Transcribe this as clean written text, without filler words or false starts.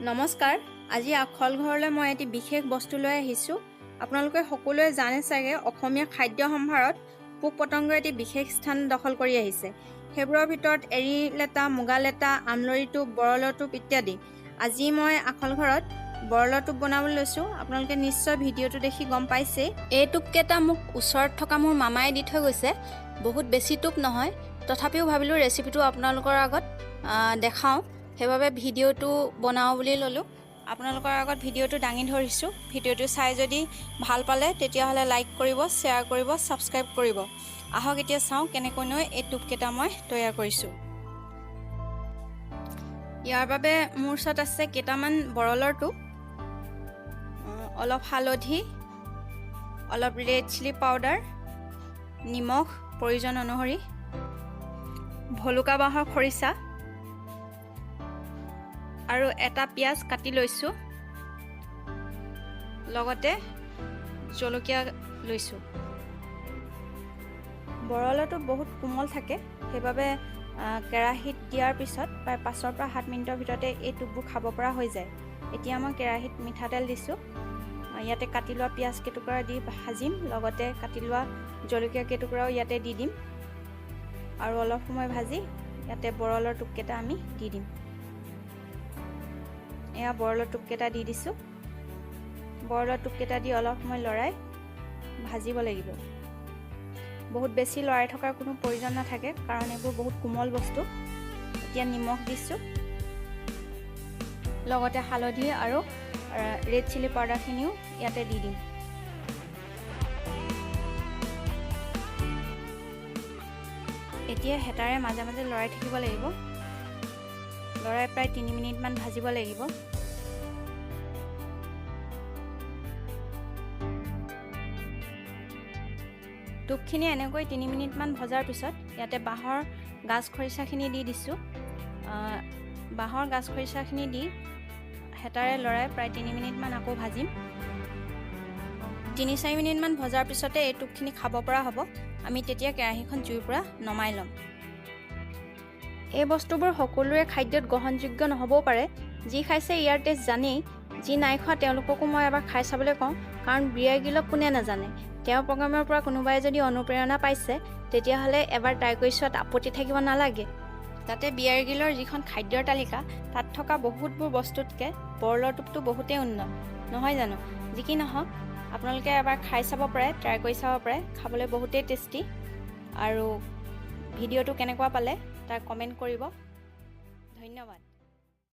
নমস্কাৰ, আজি আখল ঘৰলৈ মই এটি বিশেষ বস্তু লৈ আহিছোঁ। আপোনালোকে সকলোৱে জানে চাগে অসমীয়া খাদ্য সম্ভাৰত পোক পতংগই এটি বিশেষ স্থান দখল কৰি আহিছে। সেইবোৰৰ ভিতৰত এৰী লেটা, মুগা লেটা, আমলৰি টোপ, বৰলৰ টোপ ইত্যাদি। আজি মই আখল ঘৰত বৰলৰ টোপ বনাবলৈ লৈছোঁ। আপোনালোকে নিশ্চয় ভিডিঅ'টো দেখি গম পাইছেই। এই টোপকেইটা মোক ওচৰত থকা মোৰ মামাই দি থৈ গৈছে। বহুত বেছি টোপ নহয়, তথাপিও ভাবিলোঁ ৰেচিপিটো আপোনালোকৰ আগত দেখাওঁ। সেইবাবে ভিডিঅ'টো বনাওঁ বুলি ল'লোঁ। আপোনালোকৰ আগত ভিডিঅ'টো দাঙি ধৰিছোঁ। ভিডিঅ'টো চাই যদি ভাল পালে তেতিয়াহ'লে লাইক কৰিব, শ্বেয়াৰ কৰিব, ছাবস্ক্ৰাইব কৰিব। আহক এতিয়া চাওঁ কেনেকৈনো এই টোপকেইটা মই তৈয়াৰ কৰিছোঁ। ইয়াৰ বাবে মোৰ ওচৰত আছে কেইটামান বৰলৰ টোপ, অলপ হালধি, অলপ ৰেড চিলি পাউডাৰ, নিমখ প্ৰয়োজন অনুসৰি, ভলুকা বাঁহৰ খৰিচা আৰু এটা পিঁয়াজ কাটি লৈছোঁ, লগতে জলকীয়া লৈছোঁ। বৰলটো বহুত কোমল থাকে, সেইবাবে কেৰাহীত দিয়াৰ পিছত প্ৰায় 5 পৰা 7 মিনিটৰ ভিতৰতে এই টোপবোৰ খাব পৰা হৈ যায়। এতিয়া মই কেৰাহীত মিঠাতেল দিছোঁ। ইয়াতে কাটি লোৱা পিঁয়াজ কেইটুকুৰা দি ভাজিম, লগতে কাটি লোৱা জলকীয়া কেইটুকুৰাও ইয়াতে দি দিম আৰু অলপ সময় ভাজি ইয়াতে বৰলৰ টোপকেইটা আমি দি দিম। এয়া বৰলৰ টোপকেইটা দি দিছোঁ। বৰলৰ টোপকেইটা দি অলপ সময় লৰাই ভাজিব লাগিব। বহুত বেছি লৰাই থকাৰ কোনো প্ৰয়োজন নাথাকে, কাৰণ এইবোৰ বহুত কোমল বস্তু। এতিয়া নিমখ দিছোঁ, লগতে হালধি আৰু ৰেড চিলি পাউডাৰখিনিও ইয়াতে দি দিম। এতিয়া হেতাৰে মাজে মাজে লৰাই থাকিব লাগিব। লৰাই প্ৰায় 3 মিনিটমান ভাজিব লাগিব। টোপখিনি এনেকৈ 3 মিনিটমান ভজাৰ পিছত ইয়াতে বাঁহৰ গাজ খৰিচাখিনি দি দিছোঁ। বাঁহৰ গাজ খৰিচাখিনি দি হেতাৰে লৰাই প্ৰায় 3 মিনিটমান আকৌ ভাজিম। 3-4 মিনিটমান ভজাৰ পিছতে এই টোপখিনি খাব পৰা হ'ব। আমি তেতিয়া কেৰাহীখন জুইৰ পৰা নমাই ল'ম। এই বস্তুবোৰ সকলোৰে খাদ্যত গ্ৰহণযোগ্য নহ'বও পাৰে। যি খাইছে ইয়াৰ টেষ্ট জানেই, যি নাই খোৱা তেওঁলোককো মই এবাৰ খাই চাবলৈ কওঁ, কাৰণ বিয়াৰ গিলক কোনে নাজানে। তেওঁৰ প্ৰগ্ৰামৰ পৰা কোনোবাই যদি অনুপ্ৰেৰণা পাইছে তেতিয়াহ'লে এবাৰ ট্ৰাই কৰি চোৱাত আপত্তি থাকিব নালাগে। তাতে বিয়াৰ গিলৰ যিখন খাদ্যৰ তালিকা, তাত থকা বহুতবোৰ বস্তুতকৈ বৰলৰ টোপটো বহুতেই উন্নত, নহয় জানো? যি কি নহওক, আপোনালোকে এবাৰ খাই চাব পাৰে, ট্ৰাই কৰি চাব পাৰে। খাবলৈ বহুতেই টেষ্টি। আৰু ভিডিঅ'টো কেনেকুৱা পালে তাৰ কমেণ্ট কৰিব। ধন্যবাদ।